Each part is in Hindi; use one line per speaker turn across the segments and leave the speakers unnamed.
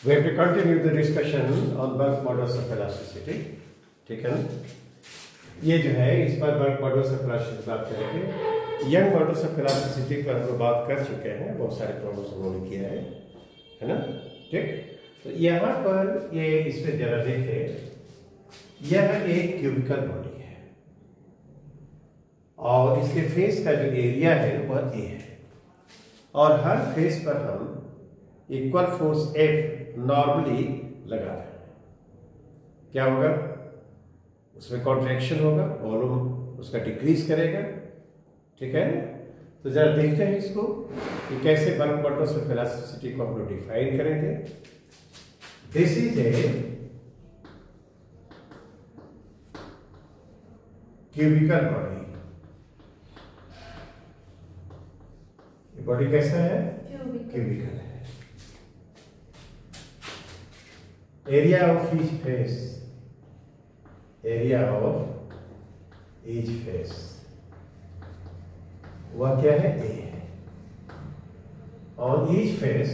We have to continue the discussion on bulk models of elasticity. ठीक है ना? ये जो है इस पर bulk models of elasticity बात करेंगे। यंग मॉडल्स ऑफ इलास्टिसिटी पर हम लोग बात कर चुके हैं, बहुत सारे प्रॉब्लम्स उन्होंने किया है ना? ठीक। तो यहाँ पर ये इस पे जरा देखें, यह एक क्यूबिकल बॉडी है और इसके फेस का जो एरिया है वह ए है और हर फेस पर हम इक्वल फोर्स F नॉर्मली लगा रहे हैं। क्या होगा? उसमें कॉन्ट्रैक्शन होगा, वॉल्यूम उसका डिक्रीज करेगा। ठीक है, तो जरा देखते हैं इसको कि कैसे बल्क मॉडल्स ऑफ इलास्टिसिटी को हम लोग डिफाइन करेंगे। This is a cubical body. ये बॉडी कैसा है? क्यूबिकल है। Area of each face, area of each face वह क्या है? ए है। On each face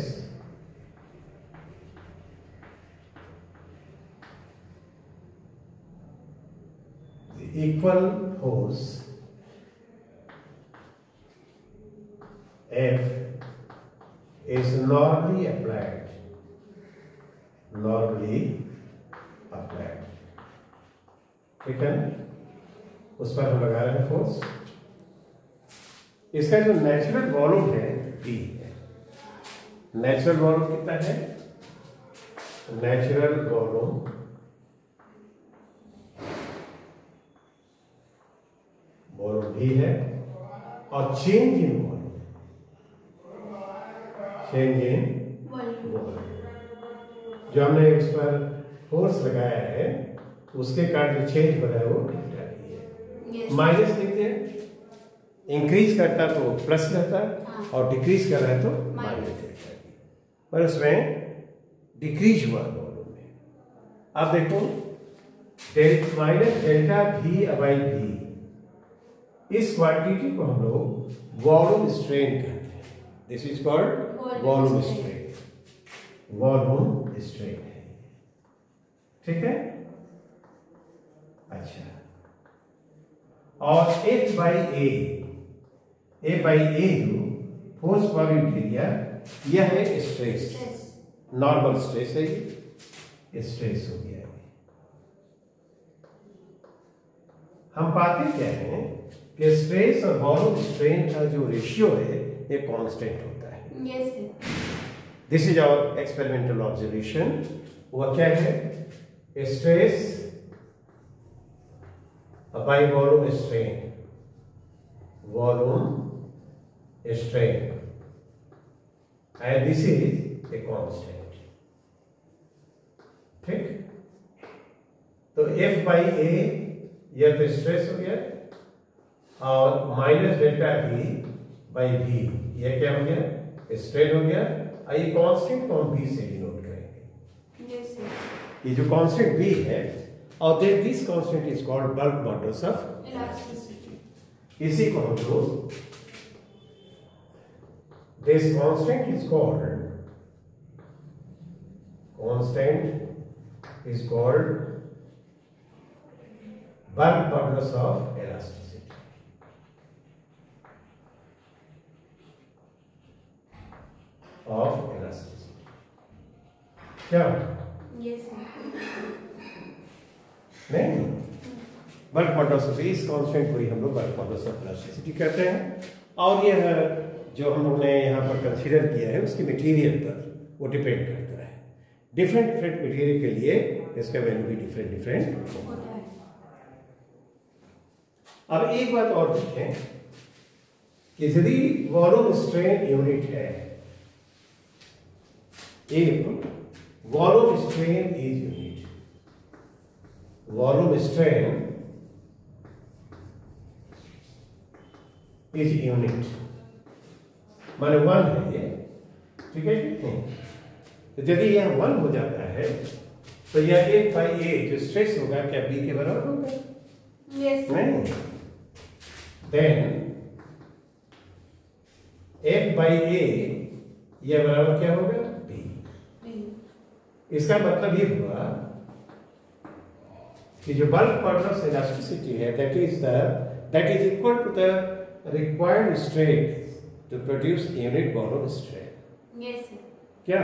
equal force F is normally applied, ठीक है? उस पर हम लगा रहे हैं फोर्स। इसका जो नेचुरल वॉल्यूम है V है। नेचुरल वॉल्यूम कितना है? नेचुरल वॉल्यूम V है और change in volume, change in volume जो हमने इस पर फोर्स लगाया है उसके कारण जो चेंज हो रहा है वो है। माइनस देखते हैं, इंक्रीज करता तो प्लस रहता है और डिक्रीज कर रहा है तो माइनस रहता है, पर उसमें डिक्रीज हुआ वॉल्यूम में। अब देखो minus delta V by V, इस क्वांटिटी को हम लोग वॉल्यूम स्ट्रेन कहते हैं। This is called volume strain, volume strain है। ठीक है, अच्छा। और F बाई ए जो फोर्स पर एरिया, यह है स्ट्रेस, नॉर्मल स्ट्रेस है, ये स्ट्रेस हो गया। हम पाते क्या हैं कि स्ट्रेस और वॉल्यूम स्ट्रेन का जो रेशियो है ये कांस्टेंट होता है।
Yes.
This is our experimental observation. वह क्या है? Stress by volume strain, volume strain, and this is a constant. ठीक, तो F बाई ए यह तो स्ट्रेस हो गया और minus delta V by V यह क्या हो गया? स्ट्रेन हो गया। ये कांस्टेंट को हम V से डिनोट करेंगे।
Yes sir.
ये जो कांस्टेंट V है और then this constant is called bulk modulus of elasticity. इसी को हम लोग, this constant is called bulk modulus of elasticity. क्या?
यस
नहीं, बल्क मॉडल्स ऑफ इस कांस्टेंट को ही हम लोग बल्क मॉडल्स ऑफ इलास्टिसिटी कहते हैं। और यह जो हम लोग ने यहाँ पर कंसीडर किया है उसके मटेरियल पर वो डिपेंड करता है। डिफरेंट मटेरियल के लिए इसका वैल्यू भी डिफरेंट होता है। अब एक बात और देखें कि यदि वॉल्यूम स्ट्रेन यूनिट है, एक volume strain is unit, volume strain is unit माने 1 है ये। ठीक है, तो यदि यह 1 हो जाता है तो यह 1 बाई ए जो स्ट्रेस होगा क्या B के बराबर होगा?
यस।
नहीं, देन F बाई ए यह बराबर क्या होगा? B। इसका मतलब ये हुआ कि जो बल्क मॉडुलस इलास्टिसिटी है that is equal to the required strain to produce unit volume strain.
Yes sir.
क्या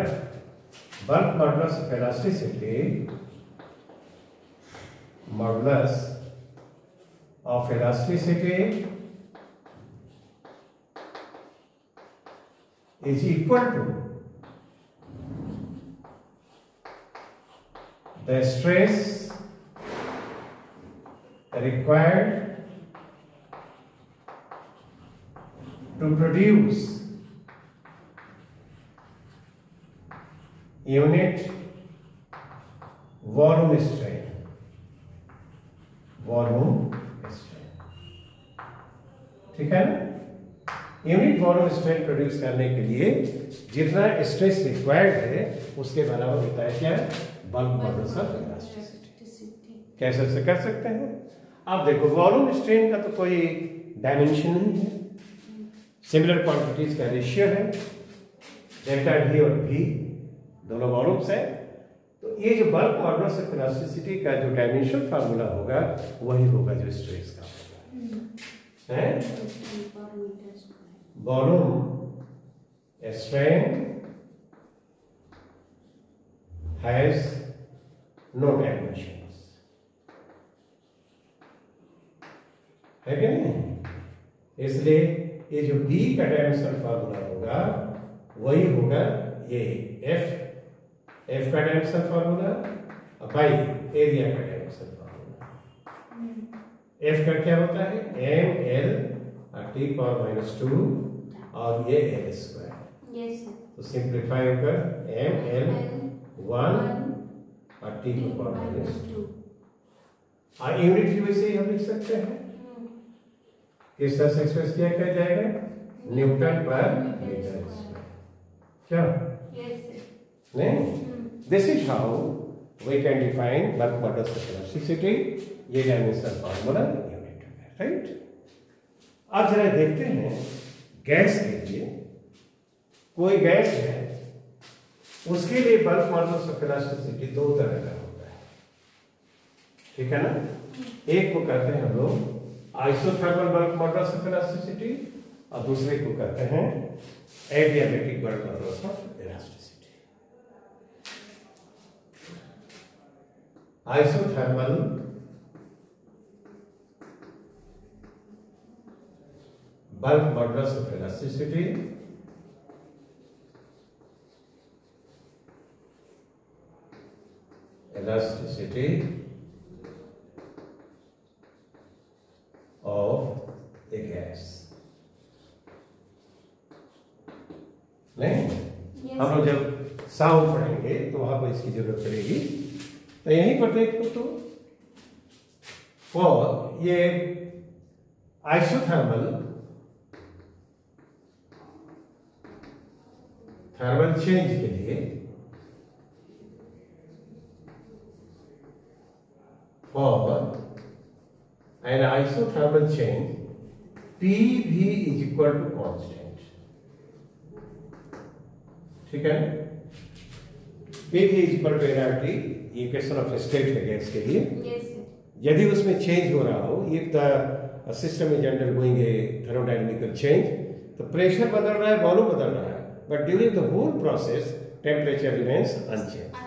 bulk modulus of elasticity is equal to the stress required to produce unit volume strain। ठीक है ना? यूनिट वॉल्यूम स्ट्रेन प्रोड्यूस करने के लिए जितना स्ट्रेस रिक्वायर्ड है उसके बराबर होता है क्या? Bulk modulus of elasticity. कैसे से कर सकते हैं? अब देखो वॉल्यूम स्ट्रेन का तो कोई डायमेंशन नहीं है, सिमिलर क्वांटिटीज का रेशियो है, डेल्टा वी और वी दोनों वॉल्यूम्स है। तो ये जो बल्क मॉडुलस ऑफ इलास्टिसिटी का जो डायमेंशन फार्मूला होगा वही होगा जो स्ट्रेस का होगा, है? Volume strain has no dimensions, है कि नहीं? इसलिए ये जो B का डायमेंशन फार्मूला होगा वही होगा ये F का डायमेंशन फार्मूला बाई एरिया का डायमेंशन फार्मूला। F का क्या होता है? ml t पावर माइनस 2 और ये l स्क्वायर।
Yes sir.
तो सिंप्लीफाई होकर ml 1 और t पावर माइनस 2 और यूनिट की वजह से हम लिख सकते हैं किस तरह से एक्सप्रेस किया जाएगा? न्यूटन पर मीटर स्क्वायर। क्या?
Yes sir.
नहीं, this is how we can define bulk modulus of elasticity. ये डायमेंशन फार्मूला यूनिट है, राइट? अब जरा देखते हैं गैस के लिए, कोई गैस है उसके लिए बल्क मॉडुलस ऑफ इलास्टिसिटी दो तरह का होता है, ठीक है ना? एक को कहते हैं हम लोग isothermal bulk modulus of elasticity और दूसरे को कहते हैं adiabatic bulk modulus of elasticity. Isothermal bulk modulus of elasticity of a gas। नहीं, हम लोग जब साउंड पढ़ेंगे तो वहां पर इसकी जरूरत पड़ेगी। तो यहीं पर देखो तो और ये आइसोथर्मल थर्मल चेंज के लिए for an isothermal change PV is equal to constant, ठीक है? PV is equal to nRT, ये क्वेश्चन ऑफ स्टेट है गैस के लिए।
yes,
यदि उसमें चेंज हो रहा हो, if the system is undergoing a thermodynamical change, तो प्रेशर बदल रहा है, वॉल्यूम बदल रहा है, but during the whole process temperature remains unchanged।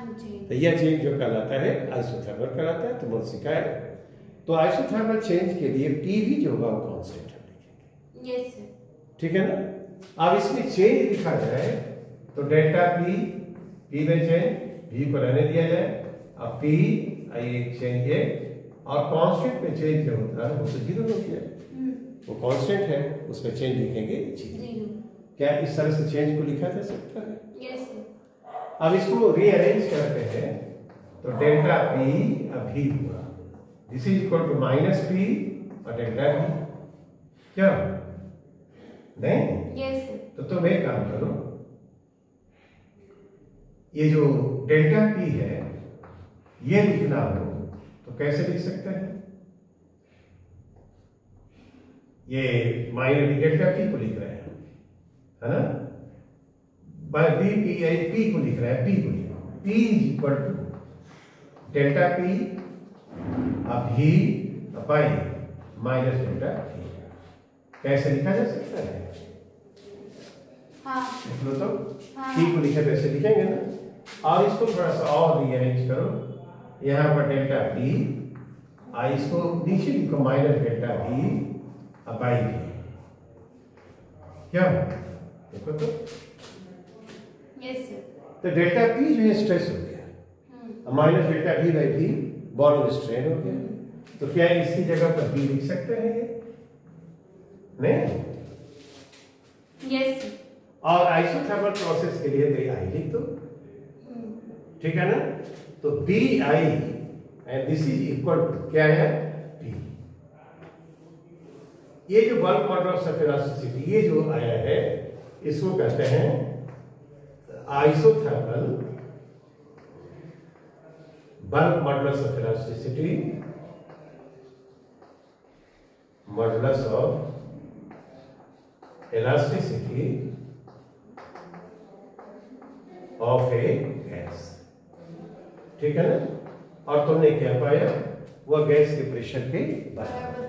तो यह चेंज जो कहलाता है आइसोथर्मल कहलाता है। तो मुझे सिखाया, तो आइसोथर्मल चेंज के लिए PV जो होगा वो कांस्टेंट हम लिखेंगे,
yes,
ठीक है ना? अब इसमें चेंज लिखा जाए तो डेल्टा P में चेंज V को रहने दिया जाए, अब P चेंज है और कांस्टेंट में चेंज जो होता है वो तो जीरो हो गया, वो कांस्टेंट है, उसमें चेंज लिखेंगे जीरो। क्या इस तरह से चेंज को लिखा जा सकता है?
yes,
अब इसको रीअरेंज करते हैं तो डेल्टा P अब V हुआ, this is equal to minus P और डेल्टा V। क्या नहीं?
yes,
तो तुम एक काम करो, ये जो डेल्टा P है ये लिखना हो तो कैसे लिख सकते हैं? ये माइनस डेल्टा P को लिख रहे हैं, है ना? बाय P को लिख रहा है, P को लिख रहा है, P is equal to delta P V by minus delta V। कैसे लिखा जा सकता है?
हाँ।
लिख लो तो।
हाँ।
P को लिखे तो ऐसे लिखेंगे ना, और इसको थोड़ा सा और रीअरेंज करो। यहाँ पर डेल्टा P, इसको नीचे लिखो minus delta V by V। क्या देखो तो,
यस सर।
तो डेल्टा P जो है स्ट्रेस हो गया, minus delta V by V ball strain हो गया। तो क्या इसकी जगह पर B लिख सकते हैं ये? नहीं।
यस।
और आइसोथर्मल प्रोसेस के लिए तो आई लिख दो, ठीक है ना। तो B I and this is equal to क्या है? P। ये जो बल्क मॉडुलस ऑफ इलास्टिसिटी ये जो आया है इसको कहते हैं isothermal bulk modulus of elasticity, modulus of elasticity of A gas, ठीक है ना। और तुमने क्या पाया? वह गैस के प्रेशर के बराबर,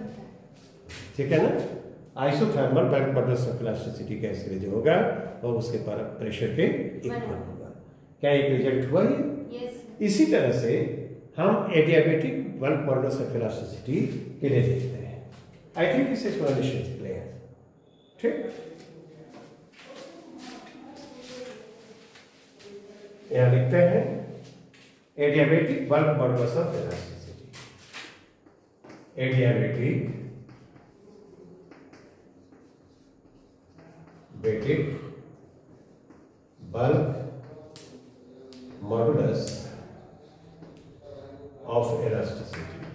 ठीक है ना। Isothermal bulk modulus of elasticity gas के लिए जो होगा वो उसके प्रेशर के इक्वल होगा। क्या एक रिजल्ट हुआ ये?
यस।
इसी तरह से हम adiabatic bulk modulus of elasticity के लिए देखते हैं। I think this explanation is clear, ठीक। यहां लिखते हैं adiabatic bulk modulus of elasticity. Adiabatic bulk modulus of elasticity,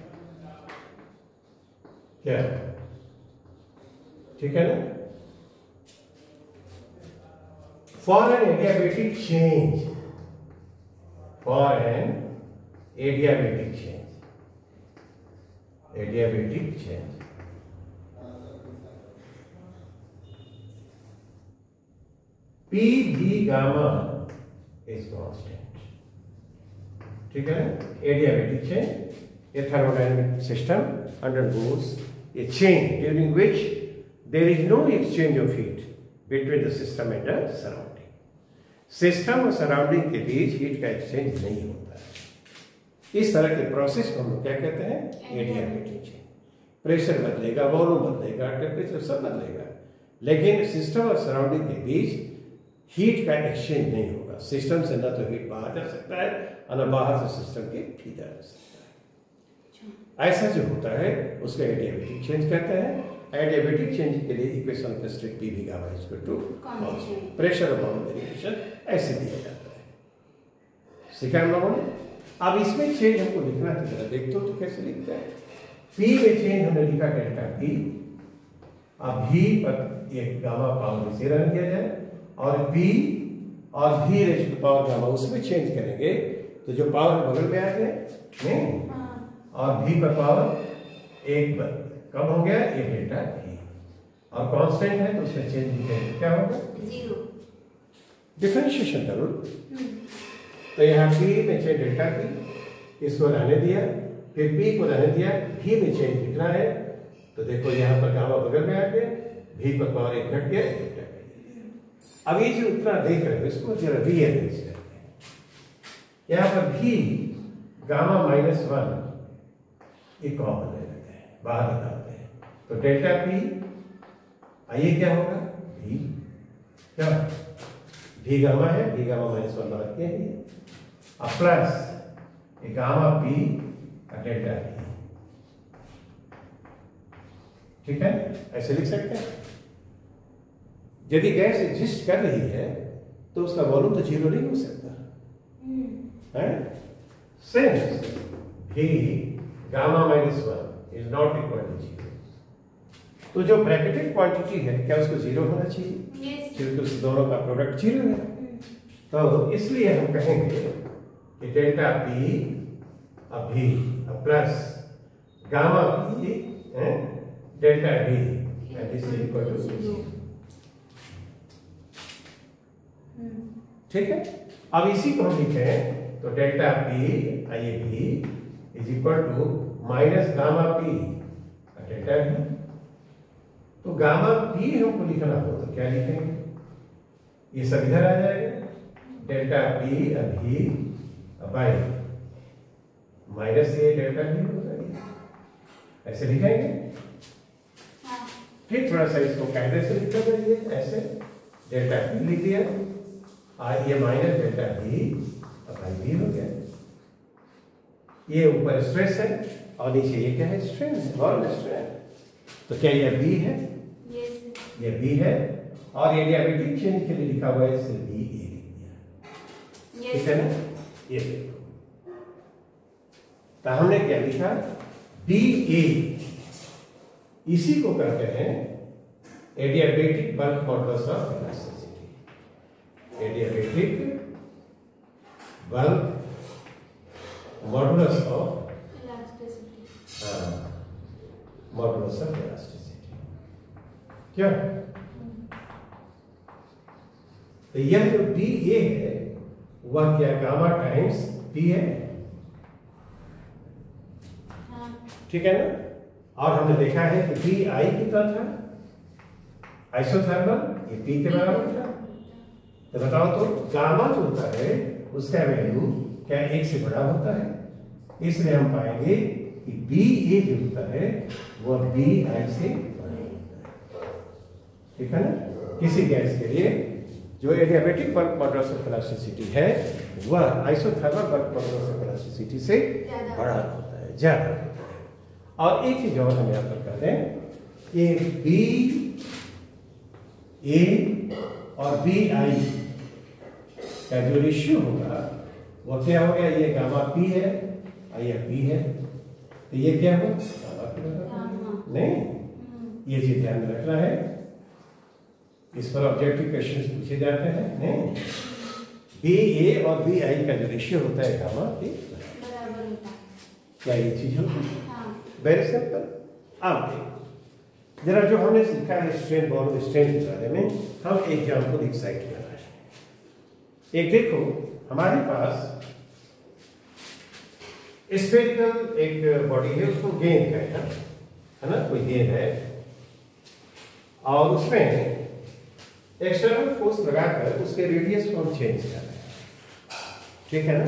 क्या, ठीक है ना। For an adiabatic change, for an adiabatic change, P V gamma is constant, ठीक है ना। adiabatic change, a thermodynamic system undergoes a change during which there is no exchange of heat between the system and the surrounding। System और सराउंडिंग के बीच हीट का एक्सचेंज नहीं होता है। इस तरह के प्रोसेस को हम क्या कहते हैं? Adiabatic change. प्रेशर बदलेगा, वॉल्यूम बदलेगा, टेम्परेचर सब बदलेगा, लेकिन सिस्टम और सराउंडिंग के बीच हीट का एक्सचेंज नहीं होगा। सिस्टम से न तो हीट बाहर जा सकता है और न बाहर से सिस्टम के भीतर जा सकता है। ऐसा जो होता है उसको एडियाबेटिक चेंज कहते हैं। एडियाबेटिक चेंज के लिए equation of state P V gamma is equal to pressure और वॉल्यूम वेरिएशन ऐसे दिया जाता है। सीखा हम लोगों ने। अब इसमें चेंज हमको लिखना है, जरा देख तो कैसे लिखते हैं। P में चेंज हमने लिखा डेल्टा P, अब V पर एक गामा पावर इसे रन किया जाए और P और V raise to power gamma उसमें चेंज करेंगे तो जो पावर बगल में आ गए नहीं, और V पर पावर एक बार कब हो गया? ये डेल्टा V, और कांस्टेंट है तो उसमें चेंज क्या होगा?
0।
डिफरेंशिएशन करो तो यहाँ P में चेंज डेल्टा P, इसको रहने दिया, फिर P को रहने दिया, V में चेंज दिखना है तो देखो यहाँ पर गामा बगल में आ गया, V पर पावर एक घट गया, डेल्टा P। अब ये जो उतना देख रहे हो इसको जरा रीअरेंज करते हैं। यहाँ पर V गामा -1 ये कॉमन ले लेते हैं, बाहर निकालते हैं तो डेल्टा P आइए क्या होगा? V क्या V गामा है, V गामा -1 बाहर किया है अब प्लस गामा P और डेल्टा P, ठीक है। ऐसे लिख सकते हैं। यदि गैस एग्जिस्ट कर रही है तो उसका वॉल्यूम तो 0 नहीं हो सकता है। Since V gamma -1 is not equal to 0, तो जो ब्रैकेटेड क्वांटिटी है क्या उसको 0 होना चाहिए? क्योंकि उस दोनों का प्रोडक्ट 0 है। तो इसलिए हम कहेंगे कि डेल्टा P अब V plus gamma P delta V this is equal to 0, ठीक है। अब इसी को हम लिखें तो delta P I A B is equal to minus gamma P delta B. तो गामा पी हमको लिखना हो तो क्या लिखेंगे, ये सब इधर आ जाएगा, डेल्टा पी अभी बाई माइनस ये डेल्टा बी हो जाएगा, ऐसे लिखेंगे। फिर थोड़ा सा इसको कायदे से लिखा जाइए, ऐसे डेल्टा पी लिख दिया और ये minus delta B by B हो गया। ये ऊपर स्ट्रेस है और नीचे ये क्या है, स्ट्रेन है, नॉर्मल स्ट्रेन। तो क्या ये बी है? ये बी है और ये डायमेट्रिक चेंज के लिए लिखा हुआ है, इसे बी ए लिख दिया, ठीक है ना। ये देखो, तो हमने क्या लिखा, बी ए, इसी को कहते हैं adiabatic bulk modulus of elasticity. Adiabatic bulk modulus of modulus of elasticity, क्या? तो यह जो बी ए है वह क्या, गामा टाइम्स पी है, ठीक है ना। और हमने देखा है कि बी आई कितना था, आइसोथर्मल, ये पी के बराबर था। तो बताओ तो गामा जो होता है उसका वैल्यू क्या एक से बड़ा होता है, इसलिए हम पाएंगे कि बी ए जो होता है वह बी आई से बड़ा होता है, ठीक है ना। किसी गैस के लिए जो adiabatic bulk modulus of elasticity है वह isothermal bulk modulus of elasticity से बड़ा होता है, ज्यादा होता है। और एक चीज और हम यहाँ पर कर दें, ये बी ए और बी आई का जो रेशियो होगा वो क्या हो गया, ये गामा पी है और ये पी है, तो ये क्या हो, गामा पी होगा नहीं। ये चीज ध्यान में रखना है, इस पर ऑब्जेक्टिव क्वेश्चंस पूछे जाते हैं। नहीं, बी ए और बी आई का जो रेशियो होता है गामा के बराबर होता है, क्या ये चीज होती है? Very simple. अब जरा जो हमने सीखा है स्ट्रेन बॉन्ड स्ट्रेन के बारे में, हम एग्जाम्पल एक्साइट कर रहे हैं। एक देखो, हमारे पास स्फेरिकल एक बॉडी है, उसको गेंद है ना, कोई गेंद है और उसमें एक्सटर्नल फोर्स लगाकर उसके रेडियस को हम चेंज कर रहे हैं, ठीक है ना।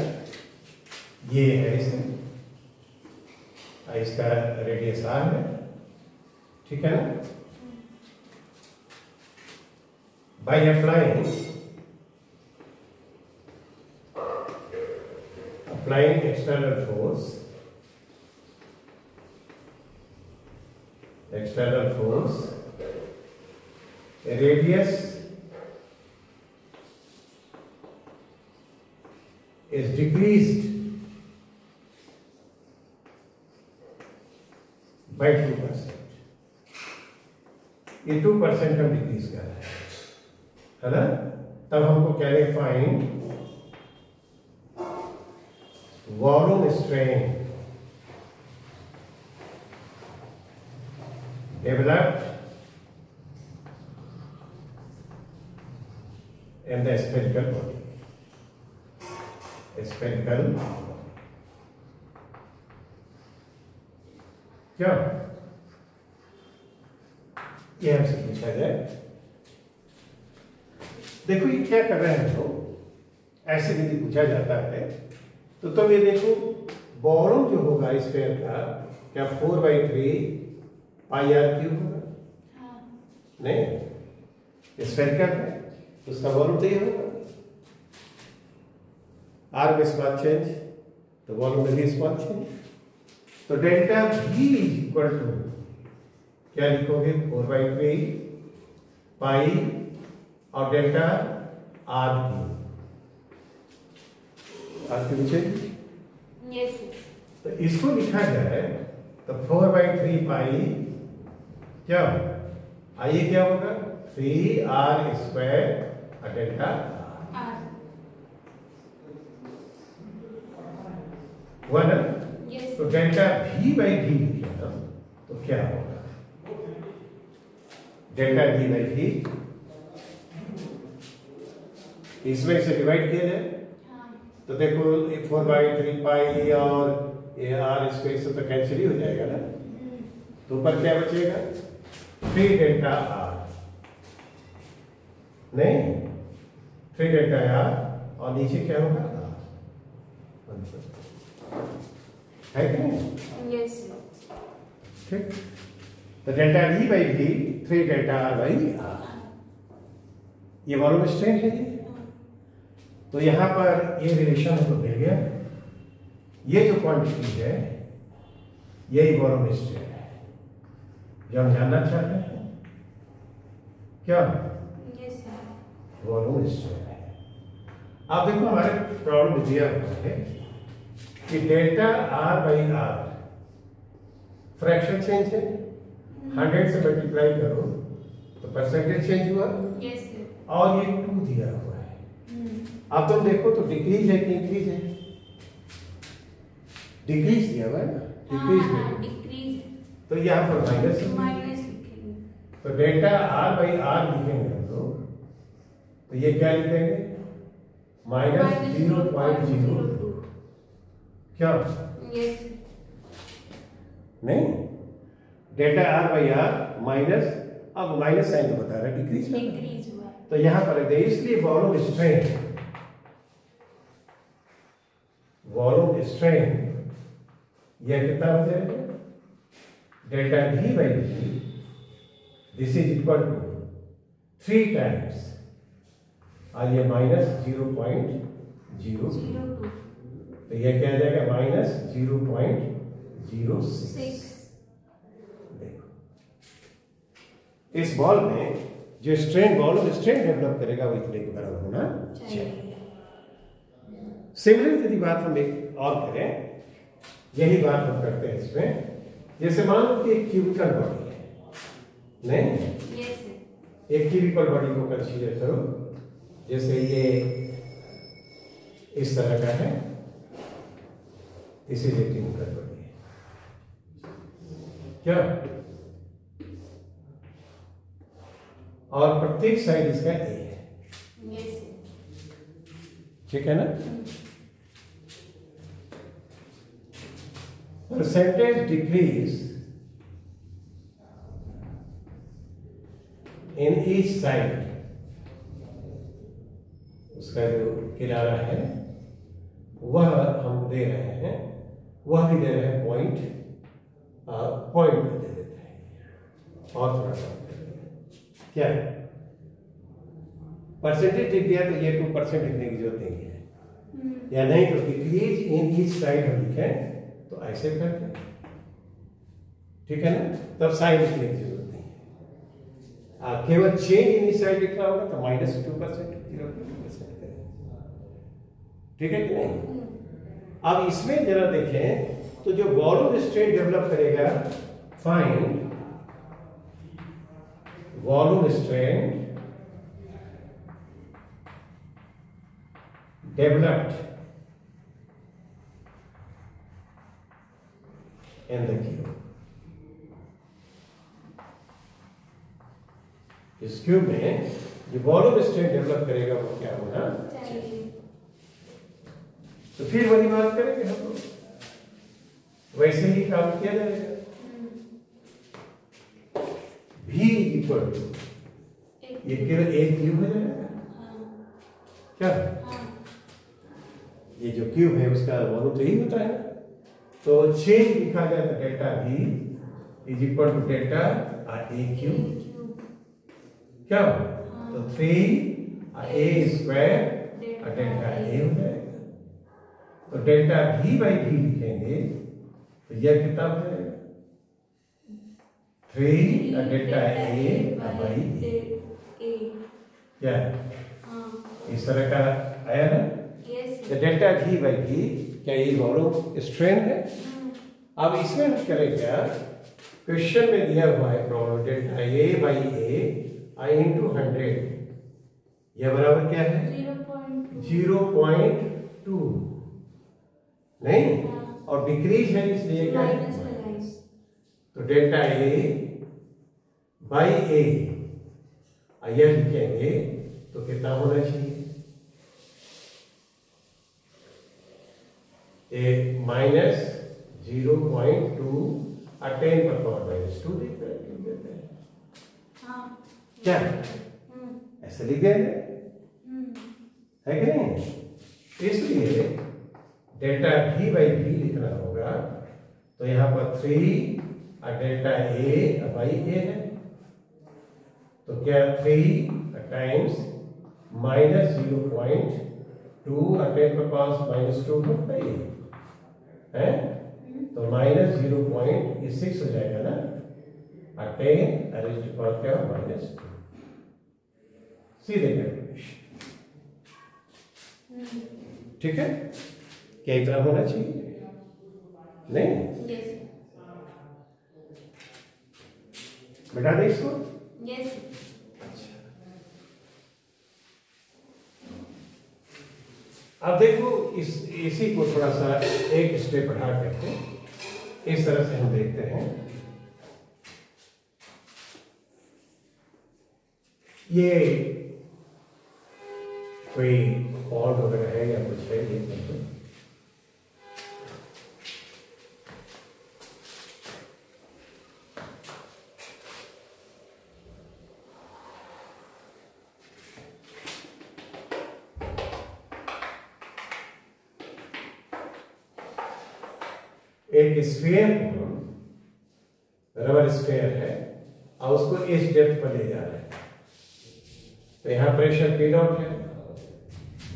ये है इसका रेडियस आर है, ठीक है ना। By applying external force radius is decreased by 2%। ये 2% हम डिक्रीज कर रहे हैं, है ना। तब हमको क्या है, find volume strain developed in the spherical body, spherical क्या, ये हमसे पूछा जाए। देखो ये क्या कर रहे हैं, तो ऐसे यदि पूछा जाता है तो तुम ये देखो, वॉल्यूम जो होगा स्फीयर का क्या 4/3 पाई आर क्यूब होगा, नहीं स्फीयर है उसका वॉल्यूम तो ये होगा, आर में स्मॉल चेंज तो वॉल्यूम में भी स्मॉल चेंज। तो डेल्टा V इक्वल टू क्या लिखोगे, 4/3 पाई और डेल्टा आर क्यूब चेंज। तो इसको लिखा जाए तो 4/3 पाई क्या, आइए क्या होगा, 3r² डेल्टा आर हुआ ना। तो डेल्टा V/V लिखे ना तो क्या होगा, डेल्टा V/V इसमें से डिवाइड किया जाए तो देखो 4/3 और ये आर स्क्वायर से तो कैंसिल ही हो जाएगा ना, तो ऊपर क्या बचेगा 3 डेल्टा आर, नहीं 3 डेल्टा आर, और नीचे क्या होगा आर, है कि नहीं?
यस
ठीक, तो delta V by V 3 delta R by R, ये वॉल्यूम स्ट्रेन है ये। तो यहां पर ये रिलेशन हमको मिल गया, ये जो क्वांटिटी है यही वॉल्यूम स्ट्रेन है जो हम जानना चाहते हैं, क्या
यस
वॉल्यूम स्ट्रेन है। आप देखो हमारे प्रॉब्लम दिया हुआ है कि delta R by R fraction change है, 100 से मल्टीप्लाई करो तो परसेंटेज चेंज हुआ,
यस
और ये 2 दिया हुआ है। अब तुम देखो तो डिक्रीज है कि इंक्रीज है, डिक्रीज दिया हुआ है ना, डिक्रीज है,
डिक्रीज,
तो यहाँ पर माइनस,
माइनस लिखेंगे,
तो डेल्टा आर बाई आर लिखेंगे हम लोग, तो ये क्या लिखेंगे -0.02, क्या
यस
नहीं, delta R by R minus, अब माइनस साइन तो बता रहा है डिक्रीज,
डिक्रीज हुआ,
तो यहां पर है, इसलिए वॉल्यूम स्ट्रेन, वॉल्यूम स्ट्रेन यह कितना हो जाएगा delta V by V, this is equal to 3 times, और ये -0.02, तो यह क्या आ जाएगा -0.06। देखो इस बॉल में जो स्ट्रेन वॉल्यूम स्ट्रेन डेवलप करेगा वो इतने के बराबर होना चाहिए। सिमिलर यदि बात हम एक और करें, यही बात हम करते हैं इसमें, जैसे मान लो कि एक क्यूबिकल बॉडी है, नहीं
यस
एक क्यूबिकल बॉडी को कंसीडर करो, जैसे ये इस तरह का है, इसे एक क्यूबिकल बॉडी है, क्या, और प्रत्येक साइड इसका ए है,
यस
ठीक है ना। Percentage decrease in each side, उसका जो किनारा है वह हम दे रहे हैं, वह भी दे रहे हैं पॉइंट दे देते हैं, और थोड़ा सा क्या है परसेंटेज लिख दिया तो ये 2% लिखने की जरूरत नहीं है, या नहीं तो डिक्रीज इन ईच साइड हम लिखें तो ऐसे करते हैं, ठीक है ना, तब साइन लिखने की जरूरत नहीं है, केवल चेंज इन ईच साइड लिखना होगा तो -2%, 0.2% करें, ठीक है कि नहीं। अब इसमें जरा देखें तो जो वॉल्यूम स्ट्रेन डेवलप करेगा, find volume strain developed in the cube. इस क्यूब में जो वॉल्यूम स्ट्रेन डेवलप करेगा वो क्या होना चाहिए, तो फिर वही बात करेंगे हम लोग, वैसे ही काम किया जाएगा। V इक्वल टू ये केवल एक क्यूब हो जाएगा, क्या ये जो क्यूब है उसका वॉल्यूम तो यही होता है ना, तो चेंज लिखा जाए तो delta V is equal to delta A cube, क्या तो 3a स्क्वायर डेल्टा ए हो जाएगा, तो डेल्टा V बाई V लिखेंगे तो यह कितना हो जाएगा 3 डेल्टा ए बाई ए, क्या इस तरह का आया ना, डेल्टा वी बाई वी, क्या ये वॉल्यूम स्ट्रेन है। अब इसमें हम करें क्या, क्वेश्चन में दिया हुआ है problem delta A by A I into 100, यह बराबर क्या है 0.2, नहीं, और डिक्रीज है इसलिए क्या है, तो डेल्टा ए बाई ए यह लिखेंगे तो कितना होना चाहिए ये -0.2 और 10 पर पावर -2 लिख देते हैं।
हाँ।
क्या ऐसे लिख देंगे, है कि नहीं? इसलिए डेल्टा V बाई V लिखना होगा, तो यहाँ पर 3 और डेल्टा A बाई A है, तो क्या 3 टाइम्स -0.2 और 10 पर पावर -2 होता है, तो -0.6 हो जाएगा ना, और 10 रेज़ टू पावर क्या -2, सीधे कैलकुलेशन। ठीक है, क्या इतना होना चाहिए? नहीं, बेटा दे इसको। अच्छा, अब देखो इसी को थोड़ा सा एक स्टेप बढ़ा करके इस तरह से हम देखते हैं। ये कोई बॉन्ड वगैरह है या कुछ है, ये देखो। एक स्फीयर को, रबर स्फीयर है, और उसको इस डेप्थ पर ले जा रहे हैं, तो यहां प्रेशर P नॉट है।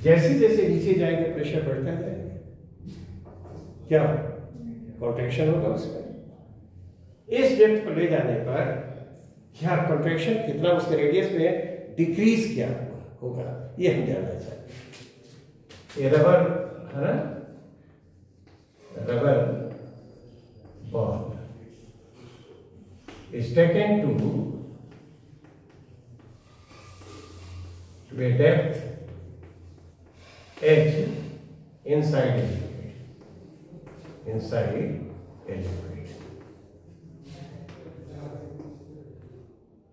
जैसे जैसे नीचे जाएंगे प्रेशर बढ़ता जाएगा, क्या कॉन्ट्रैक्शन होगा उसमें। इस डेप्थ पर ले जाने पर क्या कॉन्ट्रैक्शन कितना, उसके रेडियस में डिक्रीज क्या होगा, ये हम जानना चाहते हैं। ये रबर है ना, rubber bond is taken to a depth h inside a liquid,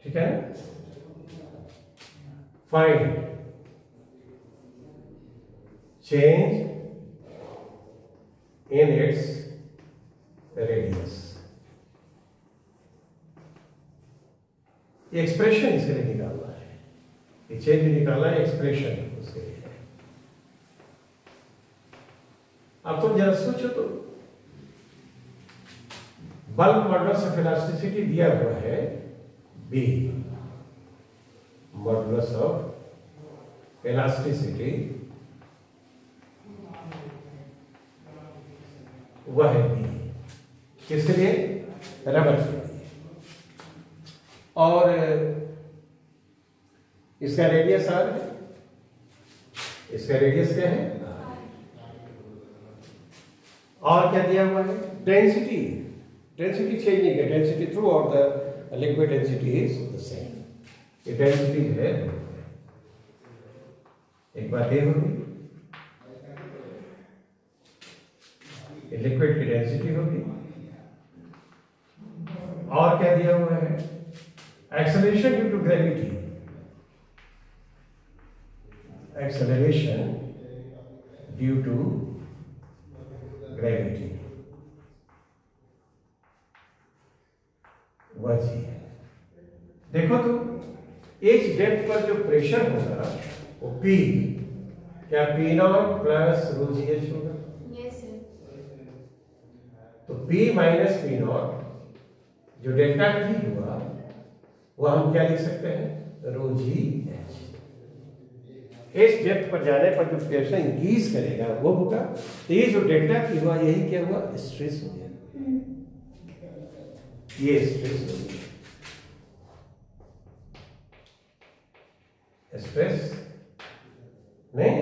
ठीक है। Find change in its radius. ये एक्सप्रेशन इसके लिए निकालना है, ये चेंज निकालना है, एक्सप्रेशन उसके लिए। अब तुम जरा सोचो तो, बल्क मॉडुलस ऑफ इलास्टिसिटी दिया हुआ है B, मॉडुलस ऑफ इलास्टिसिटी वह है B, किसके लिए? रबर के लिए। और इसका रेडियस R है, इसका रेडियस क्या है? और क्या दिया हुआ है? डेंसिटी चेंज नहीं है, density through out the liquid density is the same. ये डेंसिटी है, एक बात ये होगी, ये लिक्विड की डेंसिटी होगी। और क्या दिया हुआ है? Acceleration due to gravity, acceleration due to gravity, वह चीज है। देखो तो इस डेप्थ पर जो प्रेशर होगा वो P, क्या P not plus row GH होगा? तो P माइनस P नॉट जो डेल्टा T हुआ वो हम क्या लिख सकते हैं? रो GH। इस डेप्थ पर जाने पर जो प्रेशर इंक्रीज करेगा वो होगा, तो ये जो डेल्टा T हुआ यही क्या हुआ? स्ट्रेस हो गया, ये स्ट्रेस हो गया, स्ट्रेस नहीं।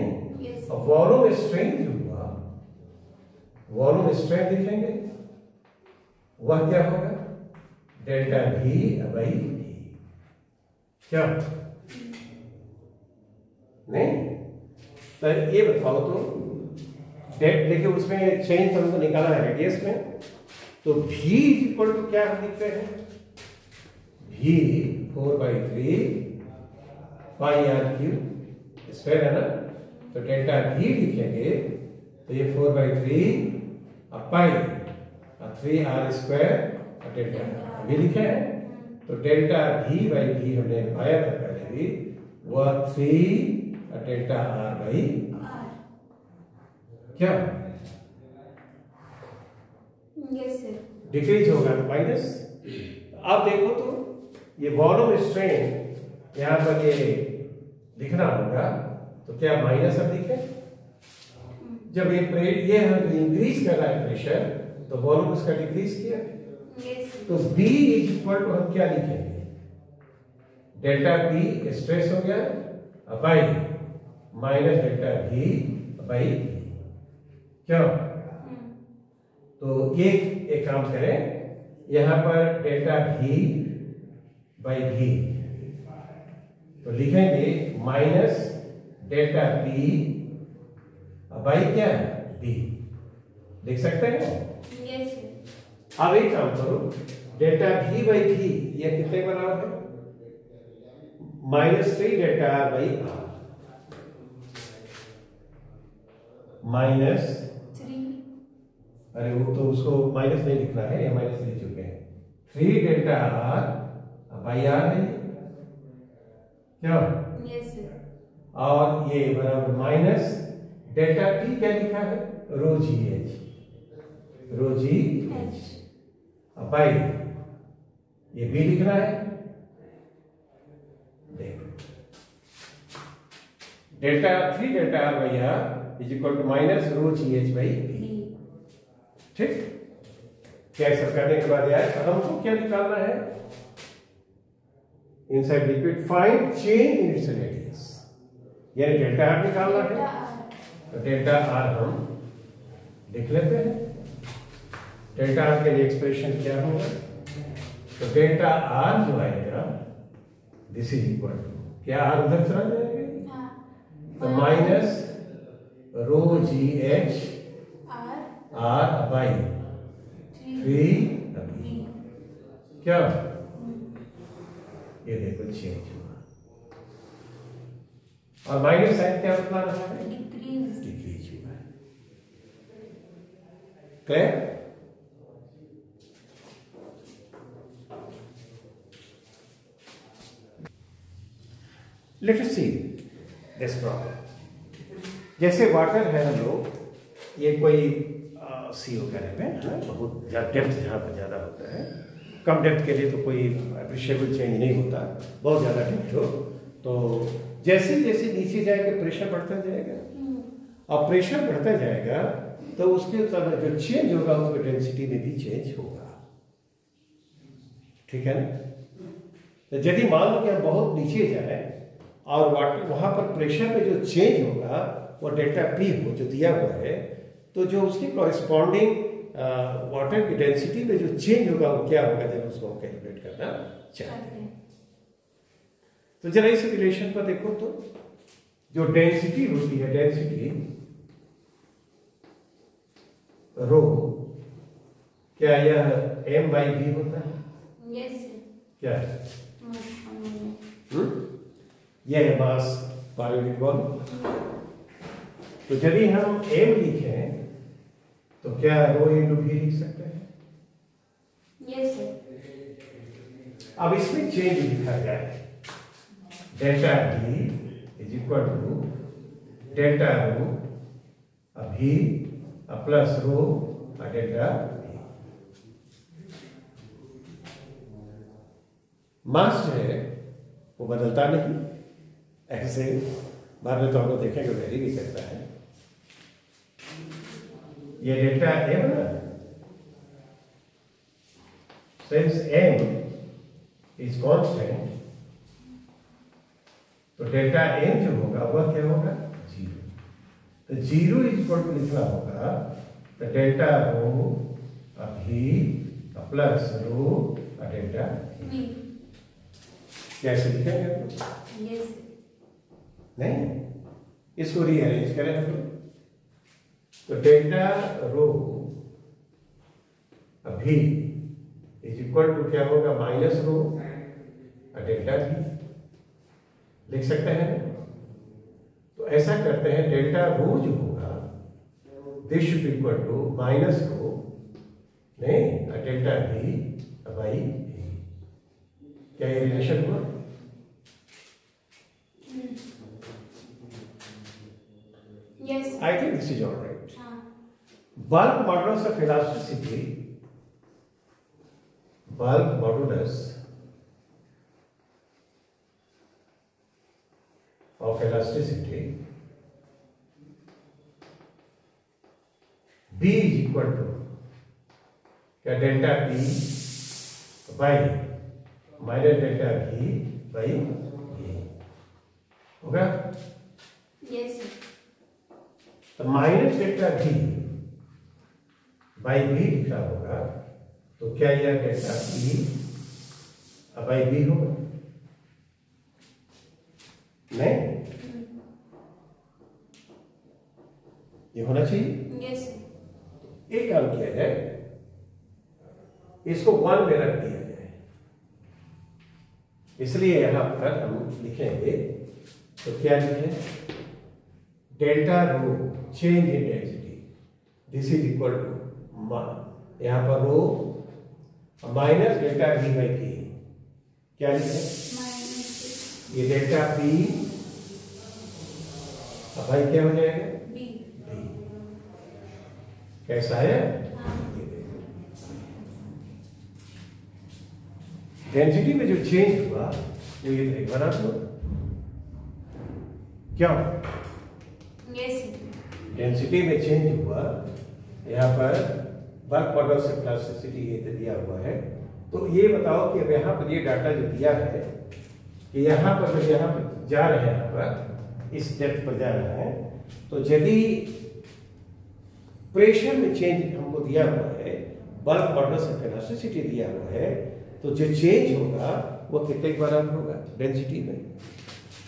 और वॉल्यूम स्ट्रेन जो हुआ, वॉल्यूम स्ट्रेन लिखेंगे, वह क्या होगा? डेल्टा V बाई V, क्या नहीं? तो ये बताओ तो, देखिए उसमें चेंज तो हमको निकाला है रेडियस में, तो V इक्वल टू क्या हम लिखते हैं? V 4/3 पाई r क्यूब स्क्वायर है ना, तो डेल्टा V लिखेंगे तो ये 4/3 पाई 3r² डेल्टा अभी लिखे हैं। तो डेल्टा v/v हमने पाया था पहले भी, वह 3 डेल्टा r/r क्या
यस सर।
डिक्रीज होगा तो माइनस। अब देखो तो ये वॉल्यूम स्ट्रेन यहाँ पर ये लिखना होगा, तो क्या माइनस अब लिखे? जब ये इंक्रीज कर रहा है प्रेशर, तो वॉल्यूम उसका डिक्रीज किया। तो B इक्वल टू हम क्या लिखेंगे? डेल्टा P स्ट्रेस हो गया by minus delta V by क्या? तो एक काम करें, यहां पर डेल्टा V बाई V तो लिखेंगे माइनस डेल्टा P बाई क्या B, लिख सकते हैं?
यस।
अब एक काम करो, डेल्टा V/V यह कितने बराबर है? -3 डेल्टा R/R माइनस
3।
अरे वो तो उसको माइनस नहीं लिखना है, ये माइनस लिख चुके हैं। 3 डेल्टा R/R है क्या?
यस।
और ये बराबर माइनस डेल्टा T क्या लिखा है? ρGH बाई ये B लिखना है। देखो delta 3 delta R/R is equal to minus ρGH by B। ठीक, क्या सब करने के बाद यार हमको क्या निकालना है? Inside liquid find change in its radius, यानी डेल्टा R निकालना है। तो डेल्टा R हम लिख लेते हैं। डेल्टा R के लिए एक्सप्रेशन क्या होगा? तो डेल्टा R जो आएगा दिस इज इक्वल टू क्या, R उधर चला जाएगा तो माइनस ρGH R बाई 3 क्या? ये देखो चेंज हुआ, और माइनस साइन क्या बता रहा है? डिक्रीज हुआ है। Clear? Let us see this problem. जैसे वाटर है हम लोग, ये कोई CO कहने में है, बहुत डेप्थ जहाँ पर ज़्यादा होता है, कम डेप्थ के लिए तो कोई अप्रिशिएबल चेंज नहीं होता, बहुत ज़्यादा डेप्थ हो तो जैसे जैसे नीचे जाएगा प्रेशर बढ़ता जाएगा, और प्रेशर बढ़ता जाएगा तो उसके तरह जो चेंज होगा उसकी डेंसिटी में भी चेंज होगा। ठीक है ना? तो यदि मान लो कि हम बहुत नीचे जाए और वाटर वहां पर प्रेशर में जो चेंज होगा वो डेल्टा P हो जो दिया हुआ है, तो जो उसकी कॉरेस्पॉन्डिंग वाटर की डेंसिटी में जो चेंज होगा वो क्या होगा, जब उसको हम कैलकुलेट करना चाहते हैं। तो जरा इस रिलेशन पर देखो, तो जो डेंसिटी होती है, डेंसिटी रो, क्या यह m/v होता है?
यस।
क्या है? यह है मास पर यूनिट वॉल्यूम। तो यदि हम m लिखें तो क्या रो इंटू v लिख सकते हैं?
यस।
अब इसमें चेंज लिखा जाए, delta D is equal to delta rho v plus rho delta v। Mass जो है वो बदलता नहीं, ऐसे बाद में तो हम लोग देखेंगे वेरी भी करता है। ये डेल्टा m ना, सिंस m इज कांस्टेंट तो डेल्टा m जो होगा वह क्या होगा? 0। तो 0 इज इक्वल टू लिखना होगा तो delta rho v plus rho delta v। कैसे लिखेंगे?
यस।
नहीं, इसको रीअरेंज करें हम लोग, तो delta rho v is equal to क्या होगा? माइनस रो डेल्टा v लिख सकते हैं। तो ऐसा करते हैं, डेल्टा रो जो होगा this should be equal to minus rho नहीं डेल्टा बी बाई ए। क्या ये रिलेशन हुआ?
Yes.
I think this is all right. Bulk modulus of elasticity. Bulk modulus of elasticity B is equal to क्या delta P by minus delta V by A होगा?
Yes, sir.
तो minus delta V by B लिखा होगा तो क्या यह डेल्टा P बाई B होगा? नहीं, ये होना चाहिए।
Yes, sir.
एक काम किया जाए, इसको 1 में रख दिया जाए, इसलिए यहां पर हम लिखेंगे तो क्या लिखें? Delta rho change in density this is equal to यहां पर rho minus delta V by P। क्या लिखें? ये डेल्टा P भाई क्या हो जाएगा?
B.
कैसा है? डेंसिटी में जो चेंज हुआ वो ये एक बना दो क्या?
Yes, sir.
डेंसिटी में चेंज हुआ, यहाँ पर बल्क मॉडल से प्लास्टिसिटी ये दिया हुआ है। तो ये बताओ कि अब यहाँ पर ये डाटा जो दिया है कि यहाँ पर जब यहाँ पर जा रहे हैं, यहाँ पर इस डेप्थ पर जा रहे हैं, तो यदि प्रेशर में चेंज हमको दिया हुआ है, बल्क मॉडल से प्लास्टिसिटी दिया हुआ है, तो जो चेंज होगा वो कितने के बराबर होगा? डेंसिटी में।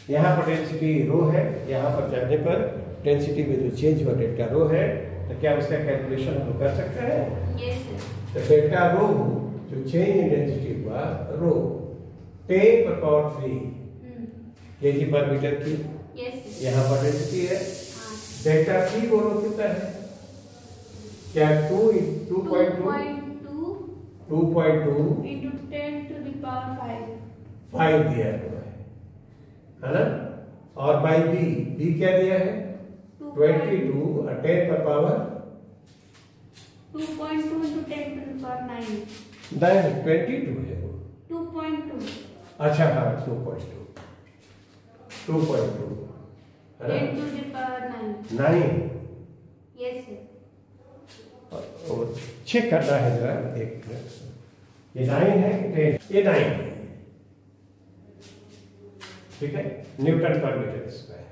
यहाँ पर डेंसिटी रो है, यहाँ पर जाने पर डेंसिटी में जो चेंज हुआ डेल्टा रो है, तो क्या उसका कैलकुलेशन हम कर सकते हैं?
Yes, sir.
तो डेल्टा रो जो चेंज इन डेंसिटी हुआ रो 10⁻³ केजी पर मीटर की।
Yes, sir.
यहाँ पर डेंसिटी है,
हाँ.
डेल्टा P बोलो कितना है? क्या 2.2
into 10 to the power 5.
5 दिया हुआ है ना? और बाई बी क्या दिया है? 22 और 10 पर power
2.2 into 10 to the power 9.
नहीं 22 है वो।
2.2.
अच्छा हाँ 2.2 है ना?
10 to the power 9.
9
Yes, sir.
और चेक करना है जरा एक मिनट। ये 9 है कि 10? ये 9 है, ठीक है? न्यूटन पर मीटर स्क्वायर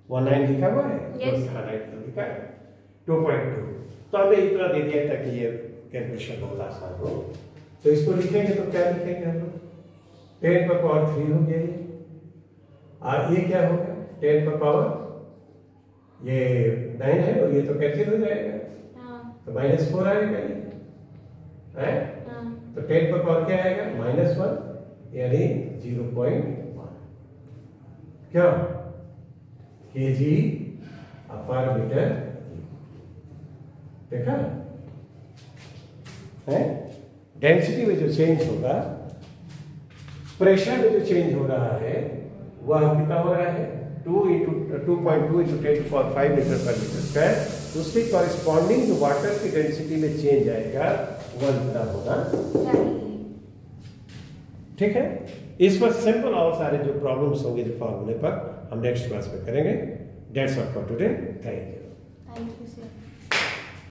19 लिखा हुआ है।
Yes.
हाँ 9 लिखा है 2.2। तो हमने इतना दे दिया ताकि ये कैलकुलेशन बहुत आसान हो। तो इसको लिखेंगे तो क्या लिखेंगे हम लोग? 10 पर पावर 3 हो गया ये, और ये क्या होगा? 10 पर पावर ये 9 है और ये तो कैंसिल हो जाएगा,
हाँ.
तो -4 आएगा ये है।
हाँ.
तो 10 पर पावर क्या आएगा? -1 यानी 0.1 क्या केजी पर मीटर। देखा है? डेंसिटी में जो चेंज होगा, प्रेशर में जो चेंज हो रहा है वह कितना हो रहा है? 2.2 into 10⁵ मीटर पर मीटर स्क्वायर। उसके कॉरेस्पॉन्डिंग जो वाटर की डेंसिटी में चेंज आएगा वह इतना होगा, ठीक है? इस पर सिंपल और सारे जो प्रॉब्लम्स होंगे जो फॉर्मूले पर हम नेक्स्ट क्लास में करेंगे। That's all for today. Thank you.
Thank you, sir.